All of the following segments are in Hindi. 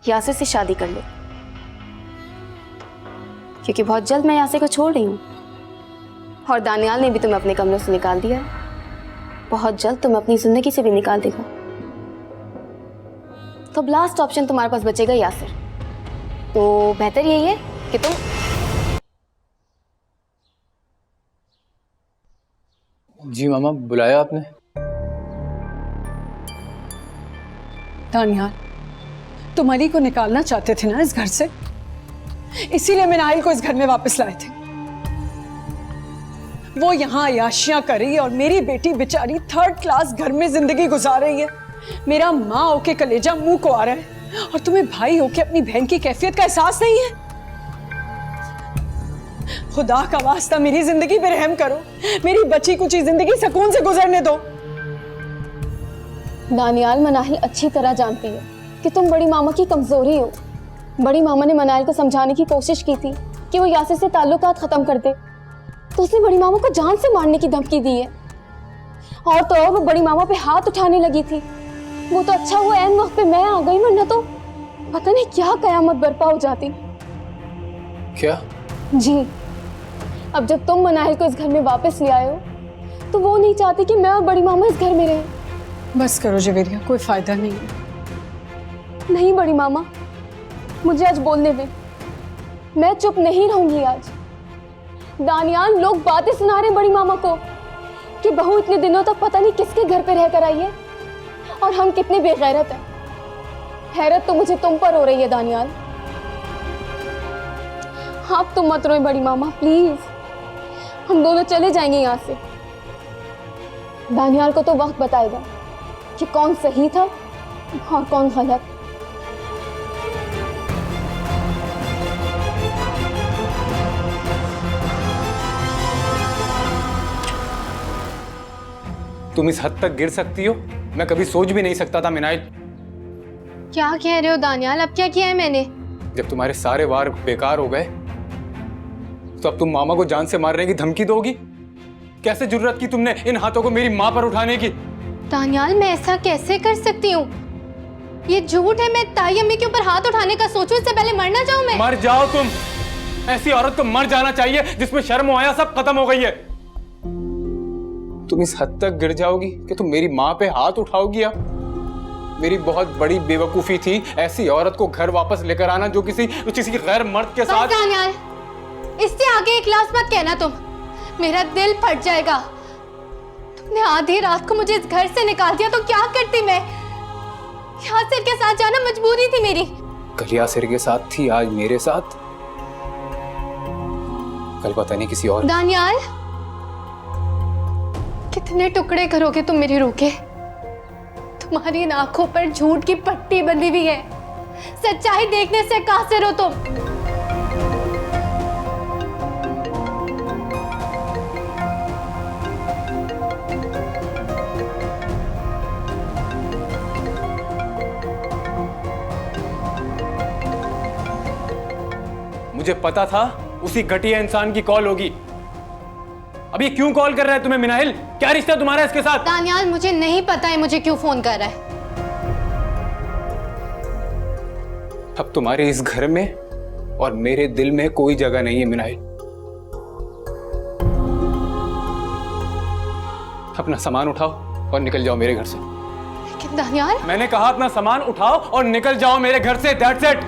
यासिर से शादी कर ले, क्योंकि बहुत जल्द मैं यासिर को छोड़ रही हूँ और दानियाल ने भी तुम्हें अपने कमरे से निकाल दिया है। बहुत जल्द तुम्हें अपनी जिंदगी से भी निकाल देगा। तो लास्ट ऑप्शन तुम्हारे पास बचेगा यासिर। तो बेहतर यही है कि तुम जी मामा, बुलाया आपने? दानियाल, तुम अली को निकालना चाहते थे ना इस घर से, इसीलिए मिनाइल को इस घर में वापस लाए थे। वो यहाँ अयाशियां कर रही है और मेरी बेटी बेचारी 3rd क्लास घर में जिंदगी गुजार रही है। मेरा माँ होके कलेजा मुंह को आ रहा है और तुम्हें भाई होके अपनी बहन की कैफियत का एहसास नहीं है। खुदा का वास्ता मेरी जिंदगी पे रहम करो, मेरी बची कुची जिंदगी सुकून से गुजरने दो। दानियाल मनाहिल अच्छी तरह जानती है कि तुम बड़ी मामा की कमजोरी हो। बड़ी मामा ने मनाहिल को समझाने की कोशिश की थी कि वो यासिर से ताल्लुकात खत्म कर दे, तो उसने बड़ी मामा को जान से मारने की धमकी दी है। और तो और वो बड़ी मामा पे हाथ उठाने लगी थी। वो तो अच्छा हुआ ऐन वक्त पे मैं आ गई, वरना तो पता नहीं क्या कयामत बर्पा हो जाती। क्या? जी, अब जब तुम मनाहिल को इस घर में वापस ले आए हो तो वो नहीं चाहती कि मैं और बड़ी मामा इस घर में रहें। बस करो जवेरिया, कोई फायदा नहीं है। नहीं बड़ी मामा, मुझे आज बोलने दें, मैं चुप नहीं रहूंगी आज। दानियाल, लोग बातें सुना रहे बड़ी मामा को कि बहू इतने दिनों तक पता नहीं किसके घर पे रहकर आई है और हम कितने बेगैरत हैं। हैरत तो मुझे तुम पर हो रही है दानियाल। आप तुम मत रोए बड़ी मामा, प्लीज। हम दोनों चले जाएंगे यहाँ से। दानियाल को तो वक्त बताएगा कि कौन सही था और कौन गलत। तुम इस हद तक गिर सकती हो, मैं कभी सोच भी नहीं सकता था मिनाइल। क्या कह रहे हो दानियाल? अब क्या किया है मैंने? जब तुम्हारे सारे वार बेकार हो गए तो अब तुम मामा को जान से मारने की धमकी दोगी? कैसे जुर्रत की तुमने इन हाथों को मेरी माँ पर उठाने की? दानियाल, मैं ऐसा कैसे कर सकती हूँ? ये झूठ है। मैं ताई अम्मी के ऊपर हाथ उठाने का सोचूं इससे पहले मर ना जाऊं मैं? मर जाओ तुम। ऐसी औरत को मर जाना चाहिए जिसमें शर्म आया सब खत्म हो गई है। तुम इस हद तक गिर जाओगी कि तुम मेरी माँ पे हाथ उठाओगी? अब मेरी बहुत बड़ी बेवकूफी थी ऐसी औरत को घर वापस लेकर आना जो किसी गैर मर्द के साथ। दानियाल, इससे आगे एक लफ्ज़ मत कहना तुम, मेरा दिल फट जाएगा। तुमने आधी रात को मुझे इस घर से निकाल दिया तो क्या करती मैं? यासिर के साथ जाना मजबूरी थी मेरी। कल यासिर के साथ थी, आज मेरे साथ, कल पता नहीं किसी और। दानियाल, कितने टुकड़े करोगे तुम मेरे रूह के? तुम्हारी इन आंखों पर झूठ की पट्टी बंधी हुई है। सच्चाई देखने से कासिर हो तुम। मुझे पता था उसी घटिया इंसान की कॉल होगी। अभी क्यों कॉल कर रहा है तुम्हें मिनाइल? क्या रिश्ता तुम्हारा इसके साथ? दानियाल, मुझे नहीं पता है मुझे क्यों फोन कर रहा है। अब तुम्हारे इस घर में और मेरे दिल में कोई जगह नहीं है मिनाइल। अपना सामान उठाओ और निकल जाओ मेरे घर से। लेकिन दानियाल, मैंने कहा अपना सामान उठाओ और निकल जाओ मेरे घर से। That's it.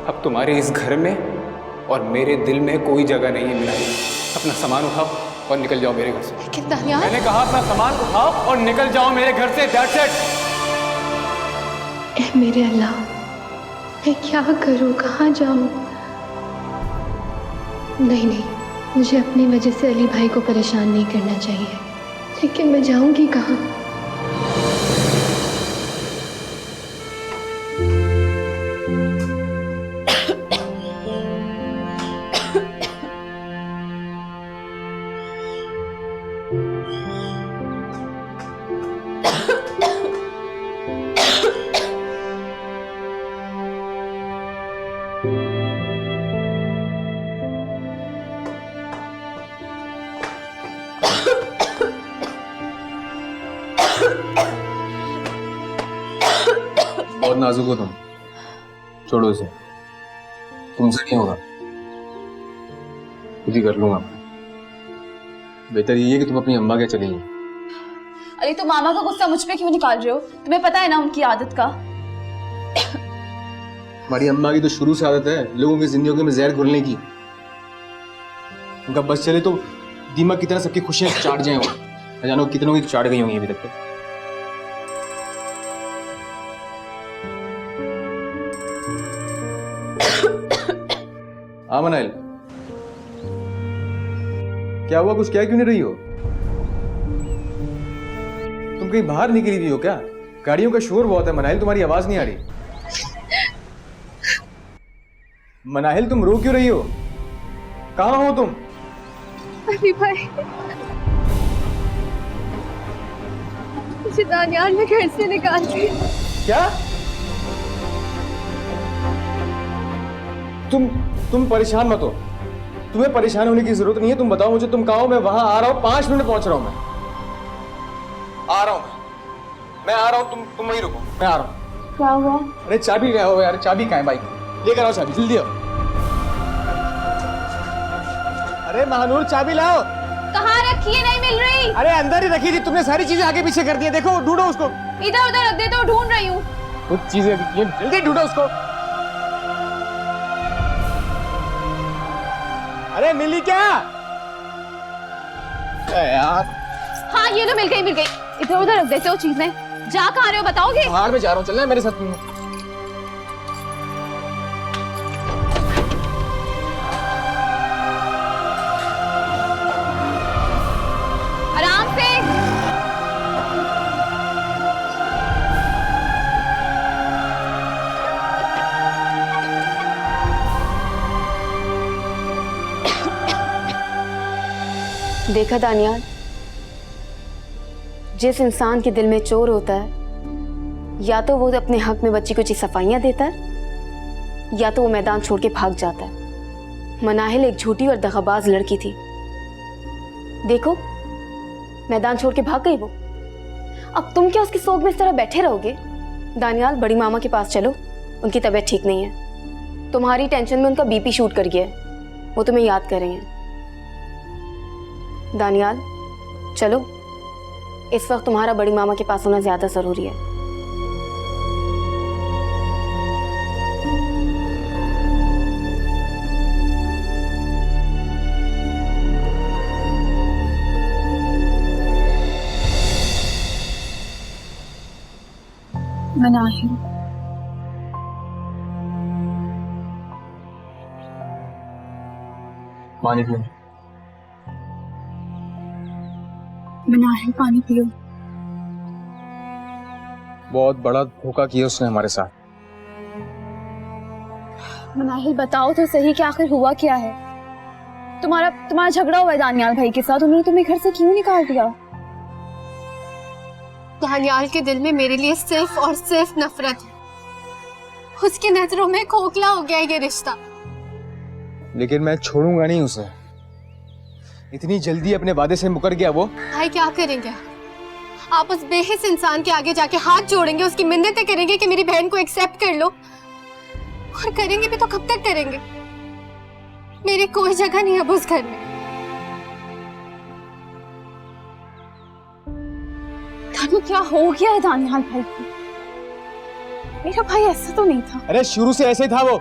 अब तुम्हारे इस घर में और मेरे दिल में कोई जगह नहीं है मिनाइल। अपना सामान उठाओ और निकल जाओ मेरे घर से। लेकिन दानियाल, मैंने कहा अपना सामान उठाओ और निकल जाओ मेरे घर से। That's it. ए मेरे अल्लाह, मैं क्या करूं, कहाँ जाऊं? नहीं नहीं, मुझे अपनी वजह से अली भाई को परेशान नहीं करना चाहिए, लेकिन मैं जाऊंगी कहाँ? बहुत नाजुक हो तुम, छोड़ो इसे, तुमसे नहीं होगा, खुद ही कर लूंगा। बेहतर यही है कि तुम अपनी अम्मा के चली जाओ। अरे तो मामा का गुस्सा मुझ पे क्यों निकाल रहे हो? तुम्हें पता है ना उनकी आदत का। हमारी अम्मा की तो शुरू से आदत है लोगों की जिंदगियों में जहर घोलने की। उनका बस चले तो दीमक की तरह सबकी खुशियां चाट जाए। वो जानो कितनों की चाट गई होंगी अभी तक। हाँ मनाइल, क्या हुआ? कुछ कह क्यों नहीं रही हो? तुम कहीं बाहर निकली हुई हो क्या? गाड़ियों का शोर बहुत है मनाइल, तुम्हारी आवाज नहीं आ रही। मनाहिल तुम रो क्यों रही हो? कहाँ हो तुम? अली भाई, मुझे दानियाल ने घर से निकाल दिया। क्या? तुम परेशान मत हो, तुम्हें परेशान होने की जरूरत नहीं है। तुम बताओ मुझे तुम कहाँ हो? मैं वहां आ रहा हूँ, 5 मिनट में पहुंच रहा हूँ। मैं आ रहा हूँ, मैं आ रहा हूँ, तुम वहीं रुको, मैं आ रहा हूँ। क्या हुआ? अरे चाबी गया हो यार, चाबी कहाँ है? बाइक लेकर आओ, चाबी जल्दी आओ। अरे महानूर चाबी लाओ। कहाँ रखी है? नहीं मिल रही। अरे अंदर ही रखी थी, तुमने सारी चीजें आगे पीछे कर दी है। देखो ढूंढो उसको। इधर उधर रख दे तो ढूंढ रही हूँ। कुछ चीजें रखी हैं, जल्दी ढूंढो उसको। अरे मिली क्या? यार हाँ ये तो मिल गई मिल गई। इधर उधर रख देते हो चीजें। जा कहाँ रहे हो बताओगे? बाहर में जा रहा हूँ, चलना है मेरे साथ। आराम से। देखा दानियाल, जिस इंसान के दिल में चोर होता है या तो वो अपने हक में बच्ची को सफाइयां देता है या तो वो मैदान छोड़ के भाग जाता है। मनाहिल एक झूठी और दगाबाज लड़की थी। देखो मैदान छोड़ के भाग गई वो। अब तुम क्या उसकी सोग में इस तरह बैठे रहोगे? दानियाल, बड़ी मामा के पास चलो, उनकी तबीयत ठीक नहीं है। तुम्हारी टेंशन में उनका बीपी शूट कर गया है, वो तुम्हें याद कर रही हैं। दानियाल चलो, इस वक्त तुम्हारा बड़ी मामा के पास होना ज्यादा जरूरी है। मनाहिल, पानी पियो। मनाहिल पानी पियो। बहुत बड़ा धोखा किया उसने हमारे साथ। मनाहिल बताओ तो सही कि आखिर हुआ क्या है? तुम्हारा झगड़ा हुआ है दानियाल भाई के साथ, उन्होंने तुम्हें घर से क्यों निकाल दिया? दानियाल के दिल में मेरे लिए सिर्फ और सिर्फ नफरत है। उसकी नजरों में खोखला हो गया ये रिश्ता। लेकिन मैं छोड़ूंगा नहीं उसे। इतनी जल्दी अपने वादे से मुकर गया वो। भाई क्या करेंगे आप? उस बेहिस इंसान के आगे जाके हाथ जोड़ेंगे, उसकी मिन्नतें करेंगे कि मेरी बहन को एक्सेप्ट कर लो? और करेंगे भी तो कब तक करेंगे? मेरी कोई जगह नहीं अब उस घर में। क्या हो गया है दानियाल भाई को? मेरा भाई ऐसा तो नहीं था। अरे शुरू से ऐसे ही था वो,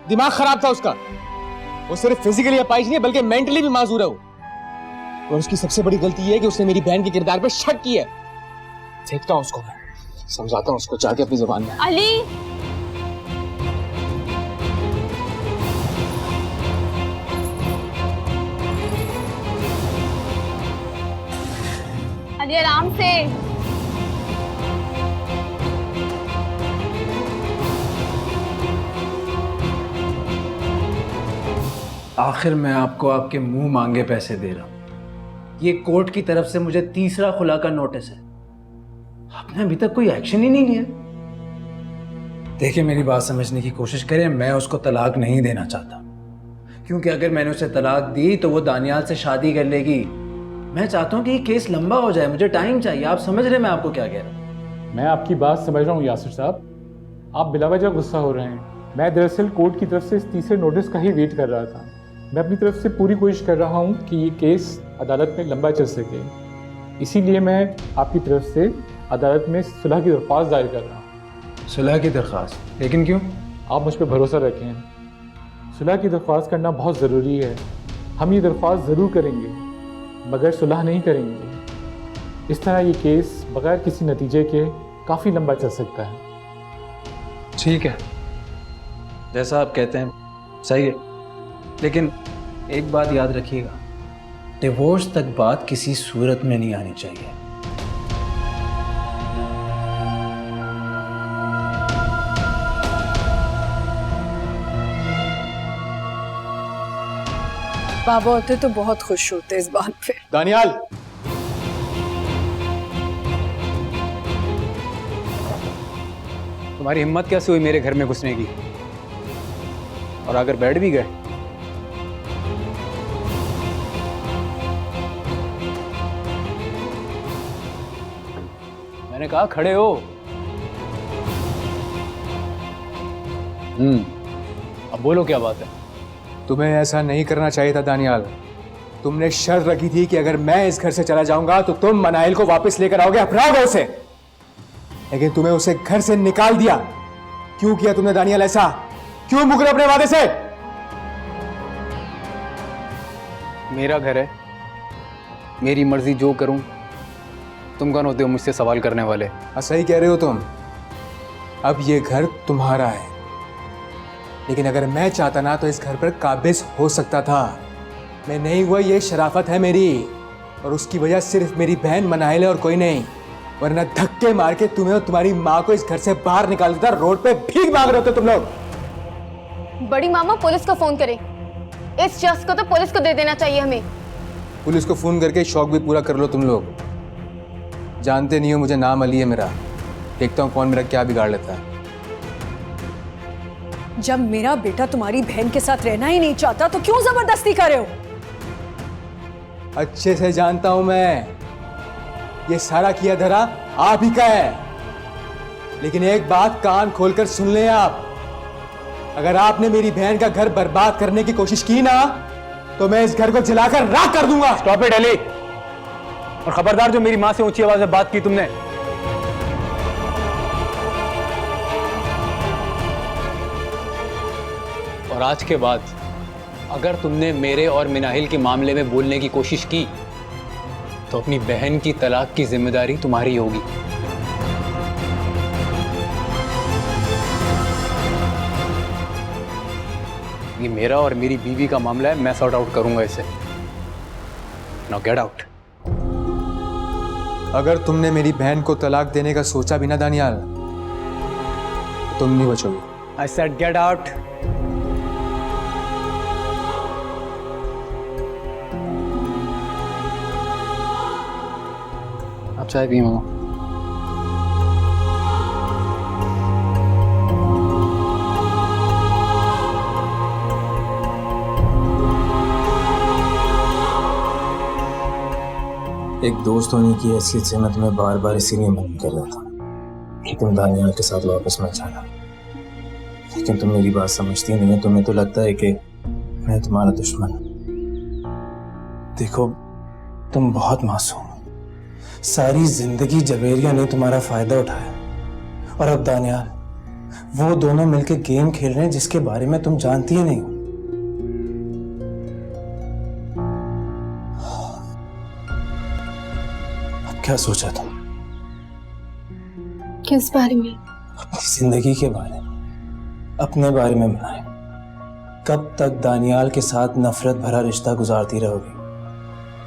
दिमाग खराब था उसका। वो सिर्फ फिजिकली अपाहिज नहीं बल्कि मेंटली भी माजूर है वो। और उसकी सबसे बड़ी गलती ये है कि उसने मेरी बहन के किरदार पे शक किया है। देखता हूँ उसको, समझाता हूँ उसको जाके अपनी जुबान में। अली अरे आराम से। आखिर मैं आपको आपके मुंह मांगे पैसे दे रहा हूं। ये कोर्ट की तरफ से मुझे तीसरा खुला का नोटिस है। आपने अभी तक कोई एक्शन ही नहीं लिया। देखिए, मेरी बात समझने की कोशिश करें। मैं उसको तलाक नहीं देना चाहता, क्योंकि अगर मैंने उसे तलाक दी तो वो दानियाल से शादी कर लेगी। मैं चाहता हूँ कि ये केस लंबा हो जाए। मुझे टाइम चाहिए। आप समझ रहे हैं मैं आपको क्या कह रहा हूँ? मैं आपकी बात समझ रहा हूँ यासिर साहब, आप बिलावजह गुस्सा हो रहे हैं। मैं दरअसल कोर्ट की तरफ से इस तीसरे नोटिस का ही वेट कर रहा था। मैं अपनी तरफ से पूरी कोशिश कर रहा हूँ कि ये केस अदालत में लंबा चल सके, इसीलिए मैं आपकी तरफ से अदालत में सुलह की दरख्वास्त दायर कर रहा हूँ। सुलह की दरख्वास्त? लेकिन क्यों? आप मुझ पर भरोसा रखें, सुलह की दरख्वास्त करना बहुत ज़रूरी है। हम ये दरख्वास्त ज़रूर करेंगे, मगर सुलह नहीं करेंगे। इस तरह ये केस बगैर किसी नतीजे के काफ़ी लंबा चल सकता है। ठीक है, जैसा आप कहते हैं सही है, लेकिन एक बात याद रखिएगा, डिवोर्स तक बात किसी सूरत में नहीं आनी चाहिए। बाबा होते तो बहुत खुश होते इस बात पे। दानियाल, तुम्हारी हिम्मत कैसे हुई मेरे घर में घुसने की? और अगर बैठ भी गए मैंने कहा खड़े हो। अब बोलो क्या बात है? तुम्हें ऐसा नहीं करना चाहिए था दानियाल। तुमने शर्त रखी थी कि अगर मैं इस घर से चला जाऊंगा तो तुम मनाइल को वापस लेकर आओगे अपना घर से, लेकिन तुम्हें उसे घर से निकाल दिया। क्यों किया तुमने दानियाल ऐसा? क्यों मुकरे अपने वादे से? मेरा घर है, मेरी मर्जी जो करूं। तुम कौन होते हो मुझसे सवाल करने वाले? हाँ, सही कह रहे हो तुम। अब ये घर तुम्हारा है, लेकिन अगर मैं चाहता ना तो इस घर पर काबिज हो सकता था। मैं नहीं हुआ, ये शराफत है मेरी, और उसकी वजह सिर्फ मेरी बहन मनाइल है और कोई नहीं। वरना धक्के मार के तुम्हें और तुम्हारी माँ को इस घर से बाहर निकाल देता। रोड पे भीख मांग रहे होते तुम लोग। बड़ी मामा पुलिस को फोन करें। इस शख्स को तो पुलिस को दे देना चाहिए हमें। पुलिस को फोन करके शौक भी पूरा कर लो तुम लोग। जानते नहीं हो मुझे नाम अली है मेरा। देखता हूँ कौन मेरा क्या बिगाड़ लेता है। जब मेरा बेटा तुम्हारी बहन के साथ रहना ही नहीं चाहता तो क्यों जबरदस्ती कर रहे हो? अच्छे से जानता हूं मैं, ये सारा किया धरा आप ही का है। लेकिन एक बात कान खोलकर सुन लें आप, अगर आपने मेरी बहन का घर बर्बाद करने की कोशिश की ना तो मैं इस घर को जलाकर राख कर दूंगा। स्टॉप इट अली, और खबरदार जो मेरी माँ से ऊंची आवाज में बात की तुमने। और आज के बाद अगर तुमने मेरे और मिनाहिल के मामले में बोलने की कोशिश की तो अपनी बहन की तलाक की जिम्मेदारी तुम्हारी होगी। ये मेरा और मेरी बीवी का मामला है, मैं सॉर्ट आउट करूंगा इसे। Now get out. अगर तुमने मेरी बहन को तलाक देने का सोचा भी ना दानियाल, तुम नहीं बचोगे। I said get out. आप चाय पिए मामा। एक दोस्त होने की हैसियत से मैं तुम्हें बार बार इसीलिए मना कर रहा था कि तुम दानियाल के साथ वापस मत जाना, लेकिन तुम मेरी बात समझती नहीं है। तुम्हें तो लगता है कि मैं तुम्हारा दुश्मन हूं। देखो, तुम बहुत मासूम हो। सारी जिंदगी जवेरिया ने तुम्हारा फायदा उठाया, और अब दानियाल, वो दोनों मिलकर गेम खेल रहे हैं जिसके बारे में तुम जानती ही नहीं हो। क्या सोचा तुम? किस बारे में? अपनी जिंदगी के बारे में, अपने बारे में बनाए। कब तक दानियाल के साथ नफरत भरा रिश्ता गुजारती रहोगी?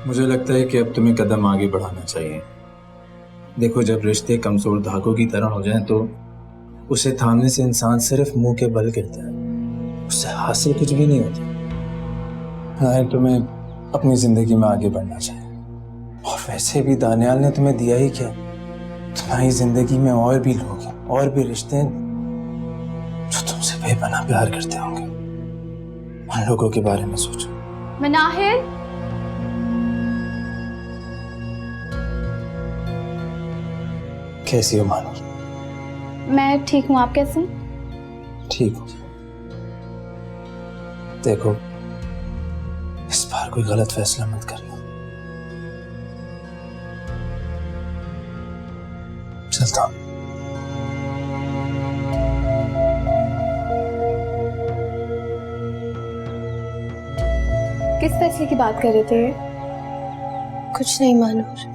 मुझे लगता है कि अब तुम्हें कदम आगे बढ़ाना चाहिए। देखो, जब रिश्ते कमजोर धागों की तरह हो जाएं तो उसे थामने से इंसान सिर्फ मुंह के बल गिरता है, उससे हासिल कुछ भी नहीं होता। हाँ, तुम्हें अपनी जिंदगी में आगे बढ़ना चाहिए। और वैसे भी दानियाल ने तुम्हें दिया ही क्या? तुम्हारी जिंदगी में और भी लोग हैं, और भी रिश्ते हैं जो तुमसे बेपनाह प्यार करते होंगे। उन लोगों के बारे में सोचो। मनाहिल, कैसी हो मानूर? मैं ठीक हूँ, आप कैसे हैं? ठीक हो। देखो, इस बार कोई गलत फैसला मत करना। चलता हूं। किस फैसले की बात कर रहे थे? कुछ नहीं मानूर।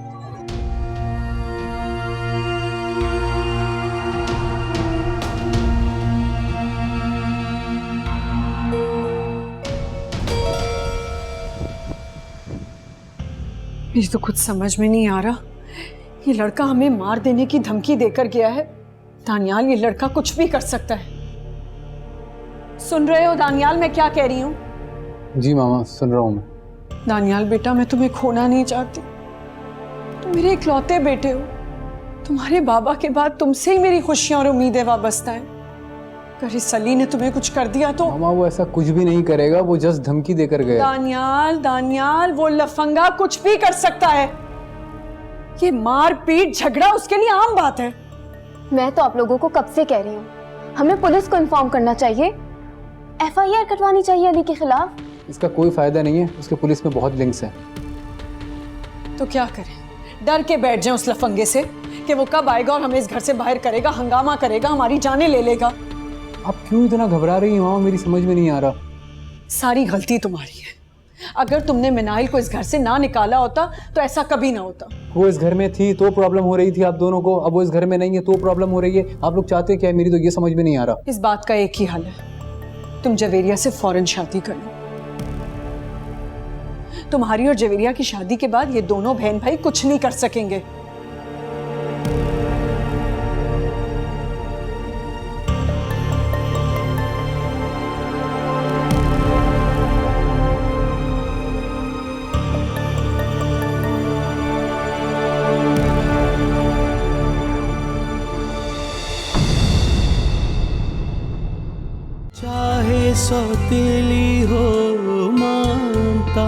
मुझे तो कुछ समझ में नहीं आ रहा, ये लड़का हमें मार देने की धमकी देकर गया है। दानियाल, ये लड़का कुछ भी कर सकता है। सुन रहे हो दानियाल, मैं क्या कह रही हूँ? जी मामा, सुन रहा हूँ मैं। दानियाल बेटा, मैं तुम्हें खोना नहीं चाहती। तुम मेरे इकलौते बेटे हो। तुम्हारे बाबा के बाद तुमसे ही मेरी खुशियां और उम्मीदें वाबस्ता हैं। अगर इस अली ने तुम्हें कुछ कर दिया तो? मामा, वो ऐसा कुछ भी नहीं करेगा, वो जस्ट धमकी देकर गया। दानियाल, दानियाल, वो लफंगा कुछ भी कर सकता है। ये मार पीट झगड़ा उसके लिए आम बात है। मैं तो आप लोगों को कब से कह रही हूँ, हमें पुलिस को इन्फॉर्म करना चाहिए, FIR कटवानी चाहिए अली के खिलाफ। इसका कोई फायदा नहीं है, उसके पुलिस में बहुत लिंक्स हैं। तो क्या करें? डर के बैठ जाए उस लफंगे से कि वो कब आएगा और हमें इस घर से बाहर करेगा, हंगामा करेगा, हमारी जानें ले लेगा। आप क्यों इतना घबरा रही हो? मेरी समझ में नहीं आ रहा। सारी गलती तुम्हारी है। अगर तुमने मिनाइल को इस घर से ना निकाला होता तो ऐसा कभी ना होता। वो इस घर में थी तो प्रॉब्लम हो रही थी आप दोनों को, अब वो इस घर में नहीं है तो प्रॉब्लम हो रही है। आप लोग चाहते क्या है? मेरी तो ये समझ में नहीं आ रहा। इस बात का एक ही हल है, तुम जवेरिया से फौरन शादी कर लो। तुम्हारी और जवेरिया की शादी के बाद ये दोनों बहन भाई कुछ नहीं कर सकेंगे। चाहे सौतेली हो मानता।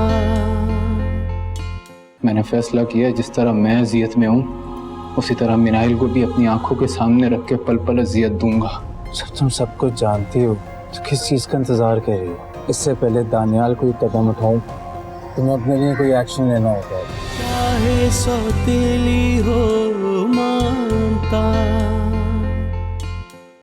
मैंने फैसला किया, जिस तरह मैं अजियत में हूँ उसी तरह मिनाइल को भी अपनी आंखों के सामने रख के पल पल अजियत दूंगा। जब तुम सब कुछ जानती हो तो किस चीज का इंतजार कर रही हो? इससे पहले दानियाल कोई कदम उठाऊं तुम्हें अपने लिए कोई एक्शन लेना होगा। चाहे सौतेली हो मानता।